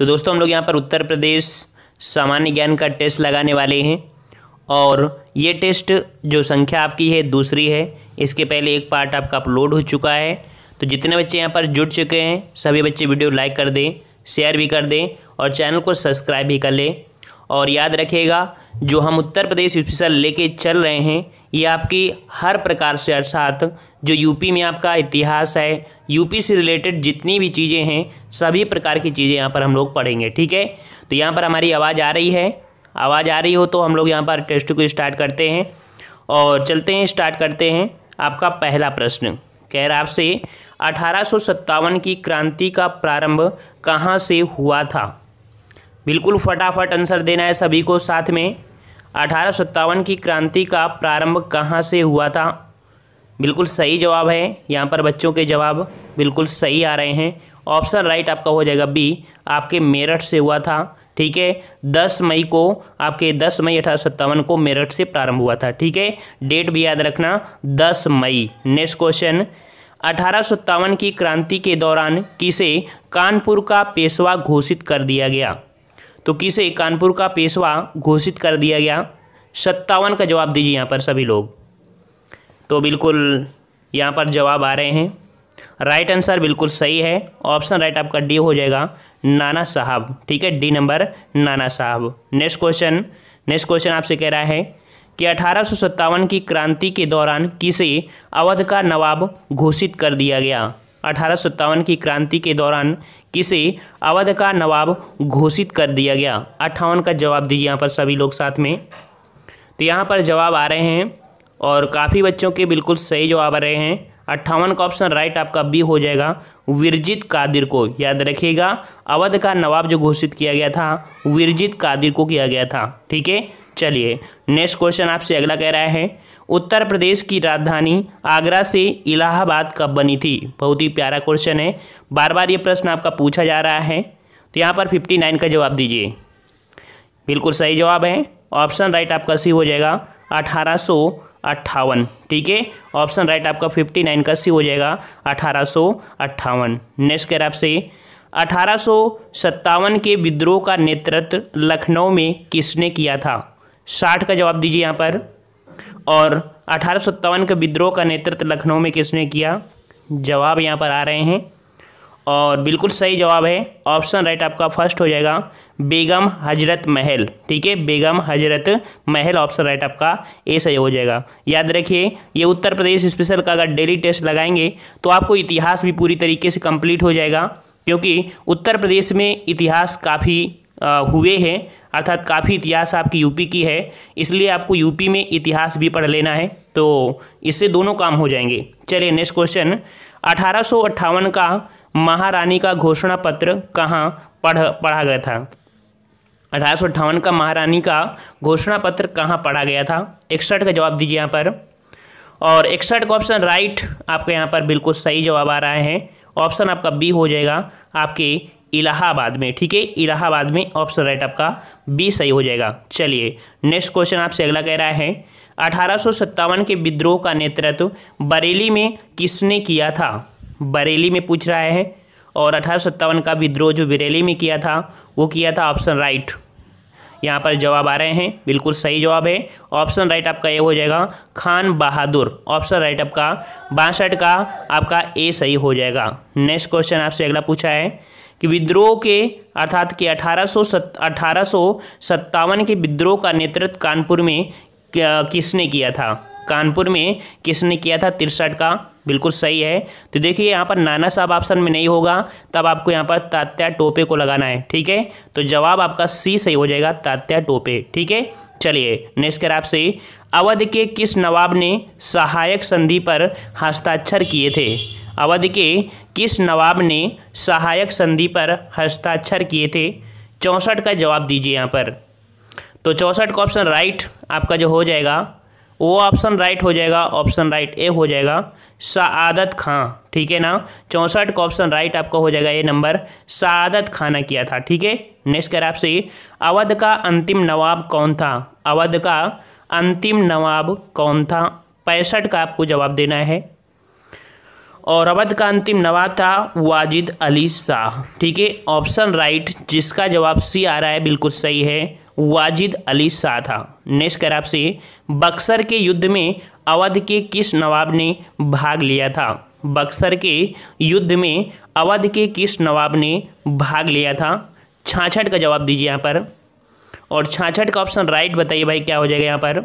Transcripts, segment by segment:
तो दोस्तों हम लोग यहाँ पर उत्तर प्रदेश सामान्य ज्ञान का टेस्ट लगाने वाले हैं और ये टेस्ट जो संख्या आपकी है दूसरी है। इसके पहले एक पार्ट आपका अपलोड हो चुका है। तो जितने बच्चे यहाँ पर जुड़ चुके हैं सभी बच्चे वीडियो लाइक कर दें, शेयर भी कर दें और चैनल को सब्सक्राइब भी कर लें। और याद रखिएगा जो हम उत्तर प्रदेश स्पेशल लेके चल रहे हैं ये आपकी हर प्रकार से, अर्थात जो यूपी में आपका इतिहास है, यूपी से रिलेटेड जितनी भी चीज़ें हैं सभी प्रकार की चीज़ें यहाँ पर हम लोग पढ़ेंगे। ठीक है, तो यहाँ पर हमारी आवाज़ आ रही है, आवाज़ आ रही हो तो हम लोग यहाँ पर टेस्ट को स्टार्ट करते हैं और चलते हैं, स्टार्ट करते हैं। आपका पहला प्रश्न कह रहा आपसे 1857 की क्रांति का प्रारंभ कहाँ से हुआ था। बिल्कुल फटाफट आंसर देना है सभी को साथ में। 1857 की क्रांति का प्रारंभ कहाँ से हुआ था। बिल्कुल सही जवाब है, यहाँ पर बच्चों के जवाब बिल्कुल सही आ रहे हैं। ऑप्शन राइट आपका हो जाएगा बी, आपके मेरठ से हुआ था। ठीक है, 10 मई को, आपके 10 मई 1857 को मेरठ से प्रारंभ हुआ था। ठीक है, डेट भी याद रखना 10 मई। नेक्स्ट क्वेश्चन, 1857 की क्रांति के दौरान किसे कानपुर का पेशवा घोषित कर दिया गया। तो किसे कानपुर का पेशवा घोषित कर दिया गया। 57 का जवाब दीजिए यहाँ पर सभी लोग। तो बिल्कुल यहाँ पर जवाब आ रहे हैं। राइट आंसर बिल्कुल सही है, ऑप्शन राइट आपका डी हो जाएगा, नाना साहब। ठीक है, डी नंबर नाना साहब। नेक्स्ट क्वेश्चन आपसे कह रहा है कि 1857 की क्रांति के दौरान किसे अवध का नवाब घोषित कर दिया गया। 1857 की क्रांति के दौरान किसे अवध का नवाब घोषित कर दिया गया। 58 का जवाब दीजिए यहाँ पर सभी लोग साथ में। तो यहाँ पर जवाब आ रहे हैं और काफ़ी बच्चों के बिल्कुल सही जवाब आ रहे हैं। 58 का ऑप्शन राइट आपका बी हो जाएगा, विरजित कादिर को। याद रखिएगा अवध का नवाब जो घोषित किया गया था विरजित कादिर को किया गया था। ठीक है, चलिए नेक्स्ट क्वेश्चन आपसे अगला कह रहा है उत्तर प्रदेश की राजधानी आगरा से इलाहाबाद कब बनी थी। बहुत ही प्यारा क्वेश्चन है, बार बार ये प्रश्न आपका पूछा जा रहा है। तो यहाँ पर 59 का जवाब दीजिए। बिल्कुल सही जवाब है, ऑप्शन राइट आपका सी हो जाएगा, 1858। ठीक है, ऑप्शन राइट आपका 59 का सी हो जाएगा, 1858। नेक्स्ट कह रहा आपसे 1857 के विद्रोह का नेतृत्व लखनऊ में किसने किया था। 60 का जवाब दीजिए यहाँ पर। और 1857 के विद्रोह का नेतृत्व लखनऊ में किसने किया, जवाब यहाँ पर आ रहे हैं और बिल्कुल सही जवाब है, ऑप्शन राइट आपका फर्स्ट हो जाएगा, बेगम हजरत महल। ठीक है, बेगम हजरत महल, ऑप्शन राइट आपका ए सही हो जाएगा। याद रखिए ये उत्तर प्रदेश स्पेशल का अगर डेली टेस्ट लगाएंगे तो आपको इतिहास भी पूरी तरीके से कंप्लीट हो जाएगा, क्योंकि उत्तर प्रदेश में इतिहास काफ़ी हुए हैं, अर्थात काफ़ी इतिहास आपकी यूपी की है, इसलिए आपको यूपी में इतिहास भी पढ़ लेना है, तो इससे दोनों काम हो जाएंगे। चलिए नेक्स्ट क्वेश्चन, 1858 का महारानी का घोषणा पत्र कहाँ पढ़ा गया था। 1858 का महारानी का घोषणा पत्र कहाँ पढ़ा गया था। 61 का जवाब दीजिए यहाँ पर। और 61 का ऑप्शन राइट आपका यहाँ पर बिल्कुल सही जवाब आ रहा है, ऑप्शन आपका बी हो जाएगा, आपके इलाहाबाद में। ठीक है, इलाहाबाद में, ऑप्शन राइट आपका बी सही हो जाएगा। चलिए नेक्स्ट क्वेश्चन आपसे अगला कह रहा है 1857 के विद्रोह का नेतृत्व बरेली में किसने किया था। बरेली में पूछ रहा है और 1857 का विद्रोह जो बरेली में किया था वो किया था, ऑप्शन राइट यहाँ पर जवाब आ रहे हैं, बिल्कुल सही जवाब है, ऑप्शन राइट आपका ये हो जाएगा, खान बहादुर। ऑप्शन राइट आपका 62 का आपका ए सही हो जाएगा। नेक्स्ट क्वेश्चन आपसे अगला पूछा है कि विद्रोह के, अर्थात कि 1857 के विद्रोह का नेतृत्व कानपुर में किसने किया था। कानपुर में किसने किया था, 63 का बिल्कुल सही है। तो देखिए यहाँ पर नाना साहब ऑप्शन में नहीं होगा, तब आपको यहाँ पर तात्या टोपे को लगाना है। ठीक है, तो जवाब आपका सी सही हो जाएगा, तात्या टोपे। ठीक है, चलिए नेक्स्ट कर आपसे अवध के किस नवाब ने सहायक संधि पर हस्ताक्षर किए थे। अवध के किस नवाब ने सहायक संधि पर हस्ताक्षर किए थे। 64 का जवाब दीजिए यहाँ पर। तो 64 का ऑप्शन राइट आपका जो हो जाएगा वो ऑप्शन राइट हो जाएगा, ऑप्शन राइट ए हो जाएगा, सआदत खां। ठीक है ना, 64 का ऑप्शन राइट आपका हो जाएगा ये नंबर, सआदत खां ने किया था। ठीक है, नेक्स्ट कर आपसे अवध का अंतिम नवाब कौन था। अवध का अंतिम नवाब कौन था, 65 का आपको जवाब देना है। और अवध का अंतिम नवाब था वाजिद अली शाह। ठीक है, ऑप्शन राइट, जिसका जवाब सी आ रहा है, बिल्कुल सही है, वाजिद अली शाह था। नेक्स्ट कर आपसे, बक्सर के युद्ध में अवध के किस नवाब ने भाग लिया था? बक्सर के युद्ध में अवध के किस नवाब ने भाग लिया था? छाछठ का जवाब दीजिए यहाँ पर, और छाछठ का ऑप्शन राइट बताइए भाई क्या हो जाएगा यहाँ पर।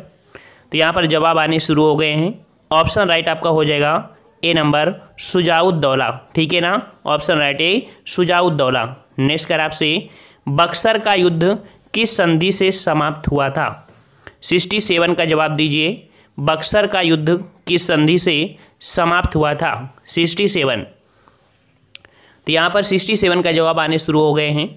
तो यहाँ पर जवाब आने शुरू हो गए हैं। ऑप्शन राइट आपका हो जाएगा ए नंबर, शुजाउद्दौला। ठीक है ना, ऑप्शन राइट ए, शुजाउद्दौला। नेक्स्ट कर आपसे, बक्सर का युद्ध किस संधि से समाप्त हुआ था? 67 का जवाब दीजिए, बक्सर का युद्ध किस संधि से समाप्त हुआ था? 67। तो यहाँ पर 67 का जवाब आने शुरू हो गए हैं।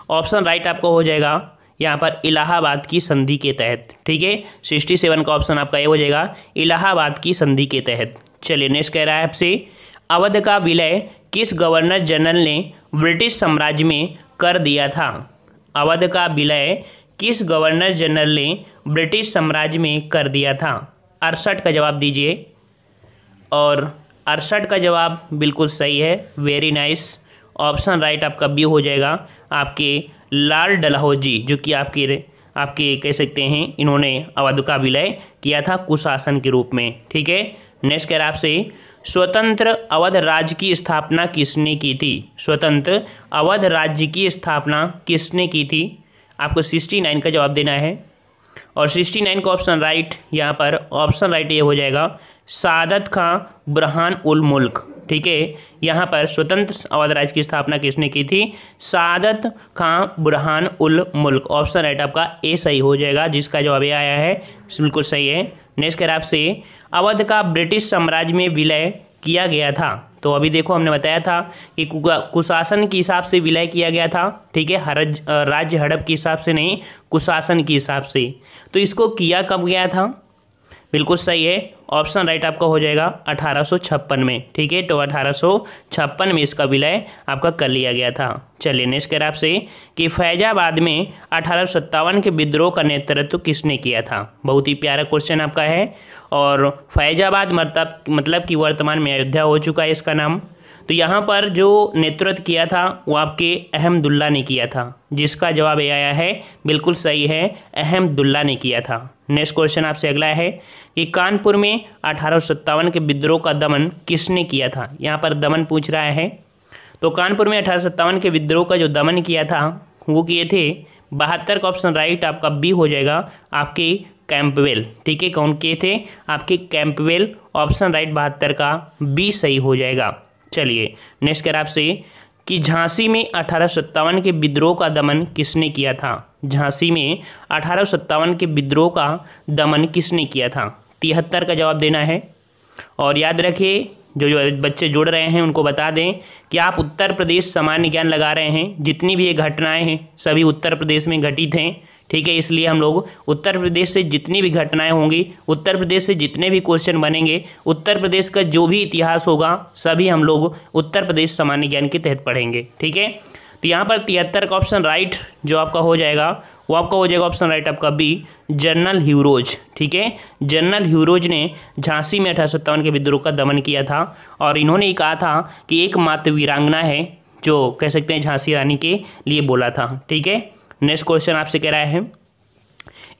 ऑप्शन राइट आपका हो जाएगा यहाँ पर इलाहाबाद की संधि के तहत। ठीक है, 67 का ऑप्शन आपका ये हो जाएगा, इलाहाबाद की संधि के तहत। चलिए नेक्स्ट कह रहा है आपसे, अवध का विलय किस गवर्नर जनरल ने ब्रिटिश साम्राज्य में कर दिया था? अवध का विलय किस गवर्नर जनरल ने ब्रिटिश साम्राज्य में कर दिया था? 68 का जवाब दीजिए, और 68 का जवाब बिल्कुल सही है, वेरी नाइस। ऑप्शन राइट आपका बी हो जाएगा, आपके लाल डलहौजी, जो कि आपके कह सकते हैं, इन्होंने अवध का विलय किया था कुशासन के रूप में। ठीक है, नेक्स्ट कह रहा आपसे, स्वतंत्र अवध राज्य की स्थापना किसने की थी? स्वतंत्र अवध राज्य की स्थापना किसने की थी? आपको 69 का जवाब देना है, और 69 का ऑप्शन राइट यहाँ पर, ऑप्शन राइट ये हो जाएगा, सादत खां बुरहान उल मुल्क। ठीक है, यहाँ पर स्वतंत्र अवध राज्य की स्थापना किसने की थी? सादत खां बुरहान उल मुल्क। ऑप्शन राइट आपका ए सही हो जाएगा, जिसका जवाब ये आया है, बिल्कुल सही है। नेक्स्ट कर आपसे, अवध का ब्रिटिश साम्राज्य में विलय किया गया था। तो अभी देखो हमने बताया था कि कुशासन के हिसाब से विलय किया गया था। ठीक है, राज्य हड़प के हिसाब से नहीं, कुशासन के हिसाब से। तो इसको किया कब गया था? बिल्कुल सही है, ऑप्शन राइट आपका हो जाएगा 1856 में। ठीक है, तो 1856 में इसका विलय आपका कर लिया गया था। चलिए नेक्स्ट कर आपसे कि फैजाबाद में 1857 के विद्रोह का नेतृत्व किसने किया था? बहुत ही प्यारा क्वेश्चन आपका है, और फैजाबाद मतलब कि वर्तमान में अयोध्या हो चुका है इसका नाम। तो यहाँ पर जो नेतृत्व किया था वो आपके अहमदुल्ला ने किया था, जिसका जवाब ये आया है, बिल्कुल सही है, अहमदुल्ला ने किया था। नेक्स्ट क्वेश्चन आपसे अगला है कि कानपुर में 1857 के विद्रोह का दमन किसने किया था? यहाँ पर दमन पूछ रहा है। तो कानपुर में 1857 के विद्रोह का जो दमन किया था वो किए थे 72 का ऑप्शन राइट आपका बी हो जाएगा, आपके कैंपवेल। ठीक है, कौन किए थे? आपके कैंपवेल। ऑप्शन राइट 72 का बी सही हो जाएगा। चलिए नेक्स्ट कर आपसे कि झांसी में 1857 के विद्रोह का दमन किसने किया था? झांसी में 1857 के विद्रोह का दमन किसने किया था? 73 का जवाब देना है, और याद रखिए जो बच्चे जुड़ रहे हैं उनको बता दें कि आप उत्तर प्रदेश सामान्य ज्ञान लगा रहे हैं। जितनी भी ये घटनाएं हैं सभी उत्तर प्रदेश में घटित हैं। ठीक है, इसलिए हम लोग उत्तर प्रदेश से जितनी भी घटनाएं होंगी, उत्तर प्रदेश से जितने भी क्वेश्चन बनेंगे, उत्तर प्रदेश का जो भी इतिहास होगा सभी हम लोग उत्तर प्रदेश सामान्य ज्ञान के तहत पढ़ेंगे। ठीक है, तो यहाँ पर 73 का ऑप्शन राइट जो आपका हो जाएगा वो आपका हो जाएगा ऑप्शन राइट आपका बी, जनरल ह्यूरोज। ठीक है, जनरल ह्यूरोज ने झांसी में 1857 के विद्रोह का दमन किया था, और इन्होंने कहा था कि एकमात्र वीरांगना है जो कह सकते हैं झांसी रानी के लिए बोला था। ठीक है, नेक्स्ट क्वेश्चन आपसे कह रहा है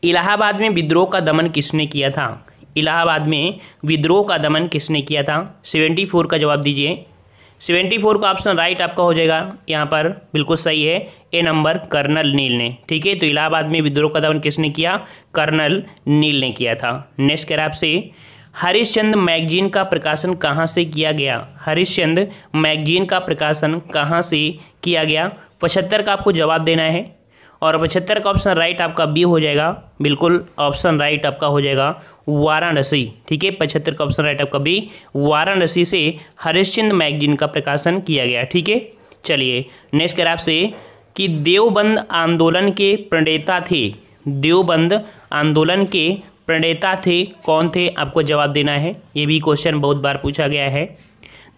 इलाहाबाद में विद्रोह का दमन किसने किया था? इलाहाबाद में विद्रोह का दमन किसने किया था? 74 का जवाब दीजिए। 74 का ऑप्शन राइट आपका हो जाएगा यहाँ पर, बिल्कुल सही है, ए नंबर, कर्नल नील ने। ठीक है, तो इलाहाबाद में विद्रोह का दमन किसने किया? कर्नल नील ने किया था। नेक्स्ट कर आपसे हरिश्चंद्र मैगजीन का प्रकाशन कहाँ से किया गया? हरिश्चंद्र मैगजीन का प्रकाशन कहाँ से किया गया? 75 का आपको जवाब देना है, और 75 का ऑप्शन राइट आपका बी हो जाएगा, बिल्कुल ऑप्शन राइट आपका हो जाएगा वाराणसी। ठीक है, 75 का ऑप्शन राइट आपका बी, वाराणसी से हरिश्चंद्र मैगजीन का प्रकाशन किया गया। ठीक है, चलिए नेक्स्ट कर आपसे कि देवबंद आंदोलन के प्रणेता थे। देवबंद आंदोलन के प्रणेता थे, कौन थे? आपको जवाब देना है। ये भी क्वेश्चन बहुत बार पूछा गया है।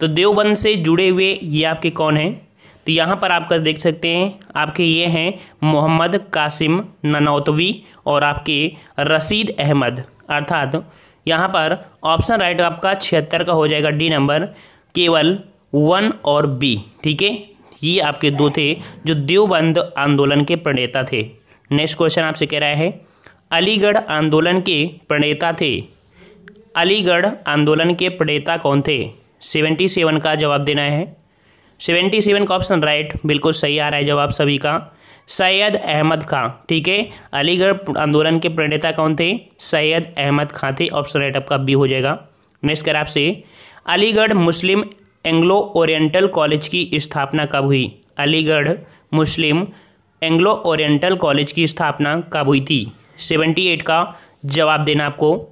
तो देवबंद से जुड़े हुए ये आपके कौन हैं? तो यहाँ पर आपका देख सकते हैं, आपके ये हैं मोहम्मद कासिम ननौतवी और आपके रशीद अहमद। अर्थात यहाँ पर ऑप्शन राइट आपका 76 का हो जाएगा, डी नंबर, केवल 1 और बी, ठीक है, ये आपके दो थे जो देवबंद आंदोलन के प्रणेता थे। नेक्स्ट क्वेश्चन आपसे कह रहा है अलीगढ़ आंदोलन के प्रणेता थे, अलीगढ़ आंदोलन के प्रणेता कौन थे? 77 का जवाब देना है। 77 का ऑप्शन राइट, बिल्कुल सही आ रहा है जवाब सभी का। सैयद अहमद खां, ठीक है, अलीगढ़ आंदोलन के प्रणेता कौन थे? सैयद अहमद खां थे। ऑप्शन राइट आपका बी हो जाएगा। नेक्स्ट कर आपसे अलीगढ़ मुस्लिम एंग्लो ओरिएंटल कॉलेज की स्थापना कब हुई? अलीगढ़ मुस्लिम एंग्लो ओरिएंटल कॉलेज की स्थापना कब हुई थी? 78 का जवाब देना आपको।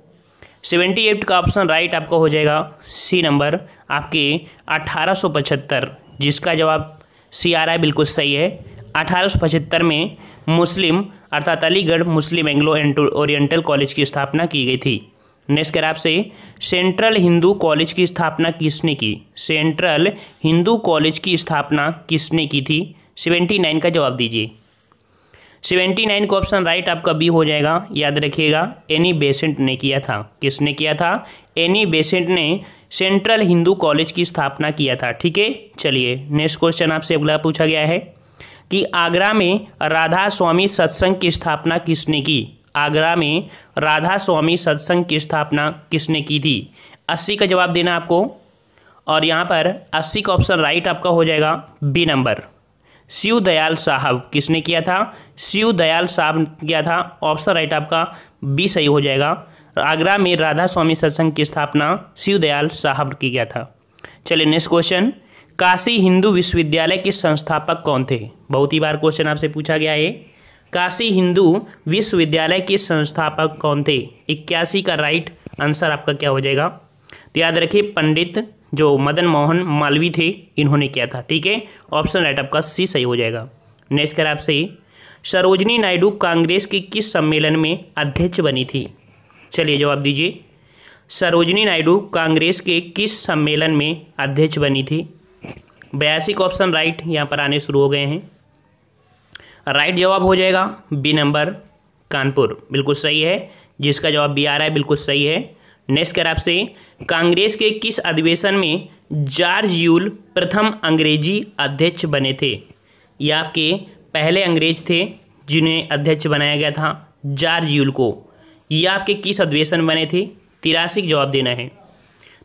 78 का ऑप्शन राइट आपका हो जाएगा सी नंबर, आपके 1875, जिसका जवाब सी आ रहा है, बिल्कुल सही है। 1875 में मुस्लिम अर्थात अलीगढ़ मुस्लिम एंग्लो ओरिएंटल कॉलेज की स्थापना की गई थी। नेक्स्ट कर आपसे सेंट्रल हिंदू कॉलेज की स्थापना किसने की? सेंट्रल हिंदू कॉलेज की स्थापना किसने की थी? 79 का जवाब दीजिए। 79 को ऑप्शन राइट आपका बी हो जाएगा। याद रखिएगा एनी बेसेंट ने किया था। किसने किया था? एनी बेसेंट ने सेंट्रल हिंदू कॉलेज की स्थापना किया था, ठीक है। चलिए नेक्स्ट क्वेश्चन आपसे अगला पूछा गया है कि आगरा में राधा स्वामी सत्संग की स्थापना किसने की? आगरा में राधा स्वामी सत्संग की स्थापना किसने की थी? 80 का जवाब देना आपको, और यहाँ पर 80 का ऑप्शन राइट आपका हो जाएगा बी नंबर, शिव दयाल साहब। किसने किया था? शिव दयाल साहब किया था। ऑप्शन राइट आपका बी सही हो जाएगा। आगरा में राधा स्वामी सत्संग की स्थापना शिव दयाल साहब की किया था। चलिए नेक्स्ट क्वेश्चन, काशी हिंदू विश्वविद्यालय के संस्थापक कौन थे? बहुत ही बार क्वेश्चन आपसे पूछा गया है। काशी हिंदू विश्वविद्यालय के संस्थापक कौन थे? 81 का राइट आंसर आपका क्या हो जाएगा? तो याद रखिए पंडित जो मदन मोहन मालवीय थे, इन्होंने किया था, ठीक है। ऑप्शन राइट आपका सी सही हो जाएगा। नेक्स्ट कर आपसे सरोजनी नायडू कांग्रेस के किस सम्मेलन में अध्यक्ष बनी थी? चलिए जवाब दीजिए। सरोजनी नायडू कांग्रेस के किस सम्मेलन में अध्यक्ष बनी थी? 82 का ऑप्शन राइट यहाँ पर आने शुरू हो गए हैं। राइट जवाब हो जाएगा बी नंबर, कानपुर। बिल्कुल सही है, जिसका जवाब बी आ रहा है, बिल्कुल सही है। नेक्स्ट कर आपसे कांग्रेस के किस अधिवेशन में जॉर्ज यूल प्रथम अंग्रेजी अध्यक्ष बने थे? ये आपके पहले अंग्रेज थे जिन्हें अध्यक्ष बनाया गया था, जॉर्ज यूल को। ये आपके किस अधिवेशन बने थे? 83 जवाब देना है।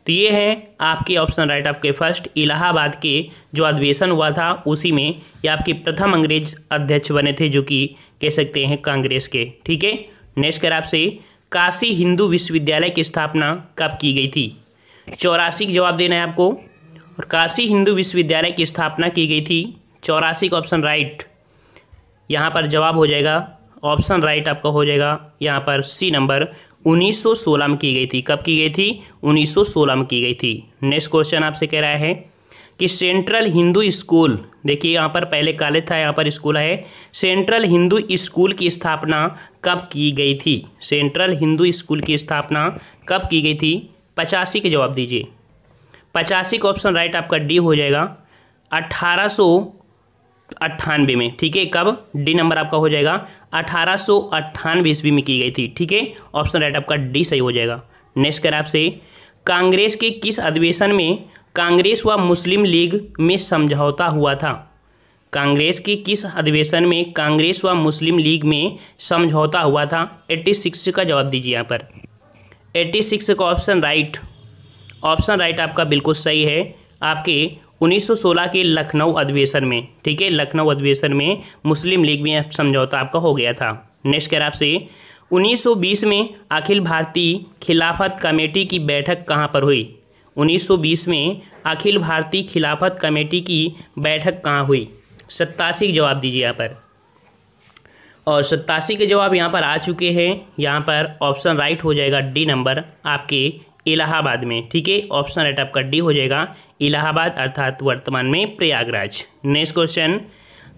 तो ये है आपके ऑप्शन राइट, आपके फर्स्ट इलाहाबाद के जो अधिवेशन हुआ था उसी में ये आपके प्रथम अंग्रेज अध्यक्ष बने थे, जो कि कह सकते हैं कांग्रेस के, ठीक है। नेक्स्ट कर आपसे काशी हिंदू विश्वविद्यालय की स्थापना कब की गई थी? 84 जवाब देना है आपको, और काशी हिंदू विश्वविद्यालय की स्थापना की गई थी 84 का ऑप्शन राइट यहाँ पर जवाब हो जाएगा। ऑप्शन राइट आपका हो जाएगा यहाँ पर सी नंबर, 1916 में की गई थी। कब की गई थी? 1916 में की गई थी। नेक्स्ट क्वेश्चन आपसे कह रहा है कि सेंट्रल हिंदू स्कूल, देखिए यहाँ पर पहले कॉलेज था, यहाँ पर स्कूल है। सेंट्रल हिंदू स्कूल की स्थापना कब की गई थी? सेंट्रल हिंदू स्कूल की स्थापना कब की गई थी? 85 के जवाब दीजिए। 85 का ऑप्शन राइट आपका डी हो जाएगा, 1898 में, ठीक है। कब? डी नंबर आपका हो जाएगा 1898 ईस्वी में की गई थी, ठीक है। ऑप्शन राइट आपका डी सही हो जाएगा। नेक्स्ट कर आपसे कांग्रेस के किस अधिवेशन में कांग्रेस व मुस्लिम लीग में समझौता हुआ था? कांग्रेस के किस अधिवेशन में कांग्रेस व मुस्लिम लीग में समझौता हुआ था? 86 का जवाब दीजिए यहाँ पर। 86 का ऑप्शन राइट, ऑप्शन राइट आपका बिल्कुल सही है। आपके 1916 के लखनऊ अधिवेशन में, ठीक है, लखनऊ अधिवेशन में मुस्लिम लीग में समझौता आपका हो गया था। नेक्स्ट कर आपसे 1920 में अखिल भारतीय खिलाफत कमेटी की बैठक कहाँ पर हुई? 1920 में अखिल भारतीय खिलाफत कमेटी की बैठक कहाँ हुई? 87 जवाब दीजिए यहाँ पर, और 87 के जवाब यहाँ पर आ चुके हैं। यहाँ पर ऑप्शन राइट हो जाएगा डी नंबर, आपके इलाहाबाद में, ठीक है। ऑप्शन राइट आपका डी हो जाएगा, इलाहाबाद अर्थात वर्तमान में प्रयागराज। नेक्स्ट क्वेश्चन,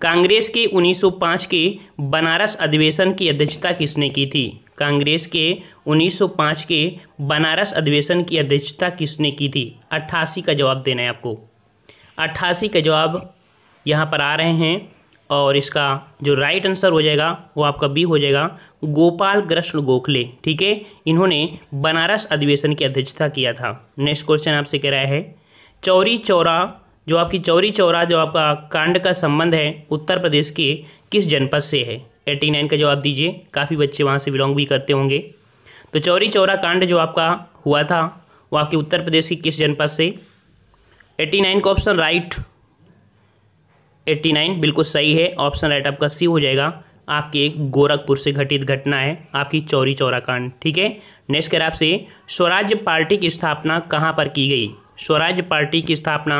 कांग्रेस के 1905 के बनारस अधिवेशन की अध्यक्षता किसने की थी? कांग्रेस के 1905 के बनारस अधिवेशन की अध्यक्षता किसने की थी? 88 का जवाब देना है आपको। 88 का जवाब यहाँ पर आ रहे हैं, और इसका जो राइट आंसर हो जाएगा वो आपका बी हो जाएगा, गोपाल कृष्ण गोखले, ठीक है। इन्होंने बनारस अधिवेशन की अध्यक्षता किया था। नेक्स्ट क्वेश्चन आपसे कह रहा है चौरी चौरा जो आपकी चौरी चौरा जो आपका कांड का संबंध है उत्तर प्रदेश के किस जनपद से है? 89 का जवाब दीजिए, काफ़ी बच्चे वहाँ से बिलोंग भी करते होंगे। तो चौरी चौरा कांड जो आपका हुआ था वो आपके उत्तर प्रदेश की किस जनपद से? 89 का ऑप्शन राइट, 89 बिल्कुल सही है, ऑप्शन राइट आपका सी हो जाएगा। आपके गोरखपुर से घटित घटना है आपकी चौरी चौरा कांड। ठीक है, नेक्स्ट कर आपसे स्वराज्य पार्टी की स्थापना कहाँ पर की गई? स्वराज्य पार्टी की स्थापना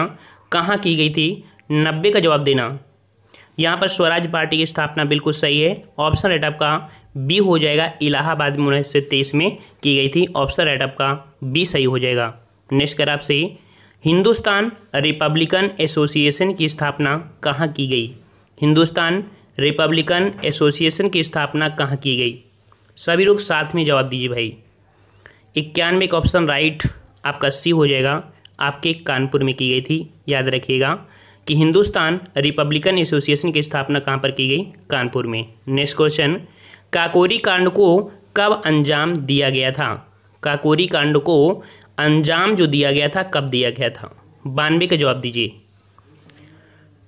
कहाँ की गई थी? 90 का जवाब देना। यहाँ पर स्वराज्य पार्टी की स्थापना बिल्कुल सही है, ऑप्शन राइट आपका बी हो जाएगा। इलाहाबाद में 1923 में की गई थी, ऑप्शन राइट आपका बी सही हो जाएगा। नेक्स्ट कर आपसे हिंदुस्तान रिपब्लिकन एसोसिएशन की स्थापना कहाँ की गई? हिंदुस्तान रिपब्लिकन एसोसिएशन की स्थापना कहाँ की गई? सभी लोग साथ में जवाब दीजिए भाई। 91 का ऑप्शन राइट आपका सी हो जाएगा, आपके कानपुर में की गई थी। याद रखिएगा कि हिंदुस्तान रिपब्लिकन एसोसिएशन की स्थापना कहाँ पर की गई? कानपुर में। नेक्स्ट क्वेश्चन, काकोरी कांड को कब अंजाम दिया गया था? काकोरी कांड को अंजाम जो दिया गया था कब दिया गया था? 92 का जवाब दीजिए।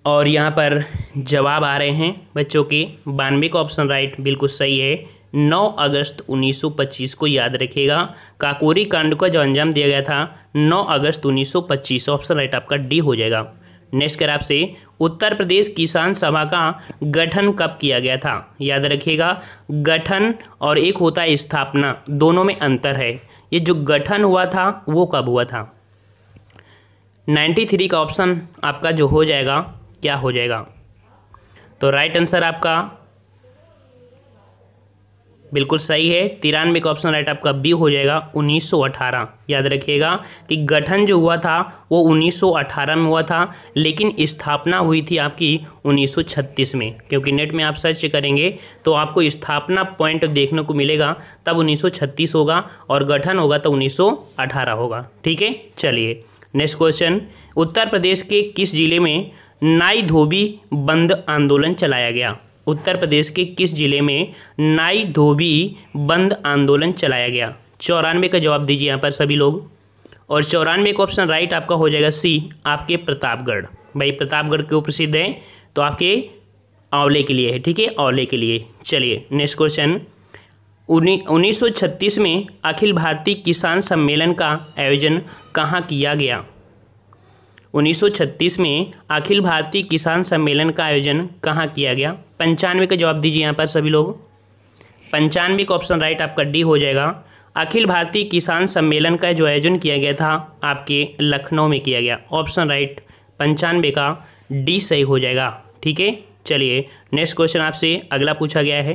और यहाँ पर जवाब आ रहे हैं बच्चों के 92 का ऑप्शन राइट बिल्कुल सही है, 9 अगस्त 1925 को। याद रखिएगा काकोरी कांड को जो अंजाम दिया गया था 9 अगस्त 1925, ऑप्शन राइट आपका डी हो जाएगा। नेक्स्ट कर आपसे उत्तर प्रदेश किसान सभा का गठन कब किया गया था? याद रखिएगा गठन और एक होता है स्थापना, दोनों में अंतर है। ये जो गठन हुआ था वो कब हुआ था? 93 का ऑप्शन आपका जो हो जाएगा क्या हो जाएगा? तो राइट आंसर आपका बिल्कुल सही है, 93 का ऑप्शन राइट आपका बी हो जाएगा, 1918। याद रखिएगा कि गठन जो हुआ था वो 1918 में हुआ था, लेकिन स्थापना हुई थी आपकी 1936 में। क्योंकि नेट में आप सर्च करेंगे तो आपको स्थापना पॉइंट देखने को मिलेगा, तब 1936 होगा और गठन होगा तो 1918 होगा। ठीक है, चलिए नेक्स्ट क्वेश्चन, उत्तर प्रदेश के किस जिले में नाई धोबी बंद आंदोलन चलाया गया? उत्तर प्रदेश के किस जिले में नाई धोबी बंद आंदोलन चलाया गया? 94 का जवाब दीजिए यहाँ पर सभी लोग। और 94 का ऑप्शन राइट आपका हो जाएगा सी, आपके प्रतापगढ़। भाई प्रतापगढ़ क्यों प्रसिद्ध है? तो आपके आंवले के लिए है। ठीक है, आंवले के लिए। चलिए नेक्स्ट क्वेश्चन, 1936 में अखिल भारतीय किसान सम्मेलन का आयोजन कहाँ किया गया? 1936 में अखिल भारतीय किसान सम्मेलन का आयोजन कहाँ किया गया? 95 का जवाब दीजिए यहाँ पर सभी लोग। 95 का ऑप्शन राइट आपका डी हो जाएगा। अखिल भारतीय किसान सम्मेलन का जो आयोजन किया गया था आपके लखनऊ में किया गया, ऑप्शन राइट 95 का डी सही हो जाएगा। ठीक है, चलिए नेक्स्ट क्वेश्चन आपसे अगला पूछा गया है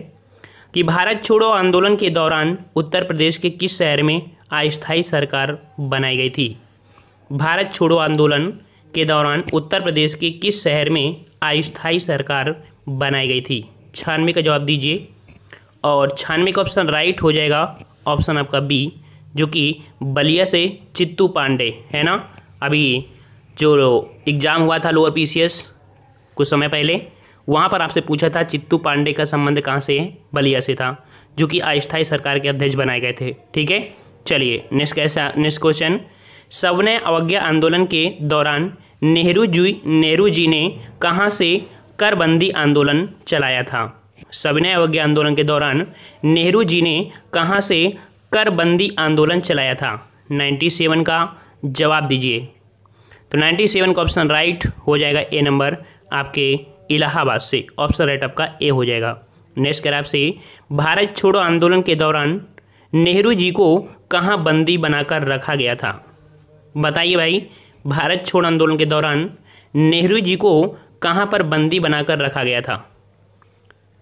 कि भारत छोड़ो आंदोलन के दौरान उत्तर प्रदेश के किस शहर में अस्थायी सरकार बनाई गई थी? भारत छोड़ो आंदोलन के दौरान उत्तर प्रदेश के किस शहर में अस्थायी सरकार बनाई गई थी? 96 का जवाब दीजिए। और 96 का ऑप्शन राइट हो जाएगा, ऑप्शन आपका बी, जो कि बलिया से चित्तू पांडे है ना। अभी जो एग्ज़ाम हुआ था लोअर पीसीएस कुछ समय पहले, वहाँ पर आपसे पूछा था चित्तू पांडे का संबंध कहाँ से है? बलिया से था, जो कि अस्थायी सरकार के अध्यक्ष बनाए गए थे। ठीक है, चलिए नेक्स्ट क्वेश्चन, सविनय अवज्ञा आंदोलन के दौरान नेहरू जी ने कहाँ से करबंदी आंदोलन चलाया था? सविनय अवज्ञा आंदोलन के दौरान नेहरू जी ने कहाँ से करबंदी आंदोलन चलाया था? 97 का जवाब दीजिए। तो 97 का ऑप्शन राइट हो जाएगा ए नंबर, आपके इलाहाबाद से, ऑप्शन राइट आपका ए हो जाएगा। नेक्स्ट कर आपसे भारत छोड़ो आंदोलन के दौरान नेहरू जी को कहाँ बंदी बनाकर रखा गया था? बताइए भाई, भारत छोड़ो आंदोलन के दौरान नेहरू जी को कहाँ पर बंदी बनाकर रखा गया था?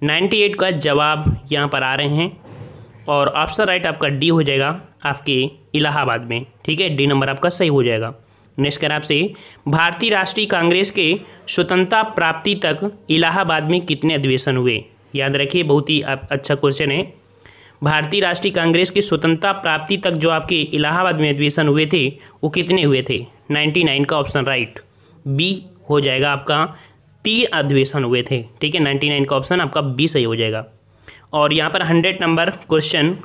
98 का जवाब यहाँ पर आ रहे हैं और ऑप्शन राइट आपका डी हो जाएगा, आपके इलाहाबाद में। ठीक है, डी नंबर आपका सही हो जाएगा। नेक्स्ट कर आपसे भारतीय राष्ट्रीय कांग्रेस के स्वतंत्रता प्राप्ति तक इलाहाबाद में कितने अधिवेशन हुए? याद रखिए, बहुत ही अच्छा क्वेश्चन है। भारतीय राष्ट्रीय कांग्रेस की स्वतंत्रता प्राप्ति तक जो आपके इलाहाबाद में अधिवेशन हुए थे वो कितने हुए थे? 99 का ऑप्शन राइट बी हो जाएगा आपका, 3 अधिवेशन हुए थे। ठीक है, 99 का ऑप्शन आपका बी सही हो जाएगा। और यहाँ पर 100 नंबर क्वेश्चन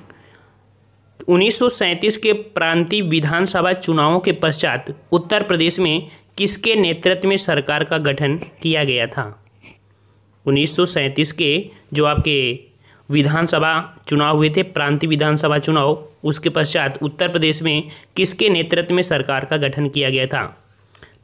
1937 के प्रांतीय विधानसभा चुनावों के पश्चात उत्तर प्रदेश में किसके नेतृत्व में सरकार का गठन किया गया था? 1937 के जो आपके विधानसभा चुनाव हुए थे, प्रांतीय विधानसभा चुनाव, उसके पश्चात उत्तर प्रदेश में किसके नेतृत्व में सरकार का गठन किया गया था?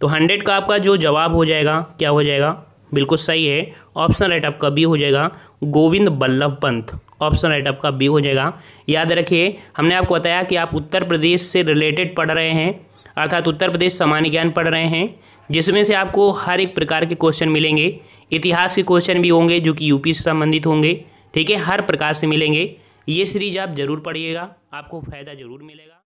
तो 100 का आपका जो जवाब हो जाएगा क्या हो जाएगा? बिल्कुल सही है, ऑप्शन राइट आपका बी हो जाएगा, गोविंद बल्लभ पंत। ऑप्शन राइट आपका बी हो जाएगा। याद रखिए, हमने आपको बताया कि आप उत्तर प्रदेश से रिलेटेड पढ़ रहे हैं, अर्थात उत्तर प्रदेश सामान्य ज्ञान पढ़ रहे हैं, जिसमें से आपको हर एक प्रकार के क्वेश्चन मिलेंगे। इतिहास के क्वेश्चन भी होंगे जो कि यूपी से संबंधित होंगे, ठीक है, हर प्रकार से मिलेंगे। ये सीरीज आप जरूर पढ़िएगा, आपको फ़ायदा जरूर मिलेगा।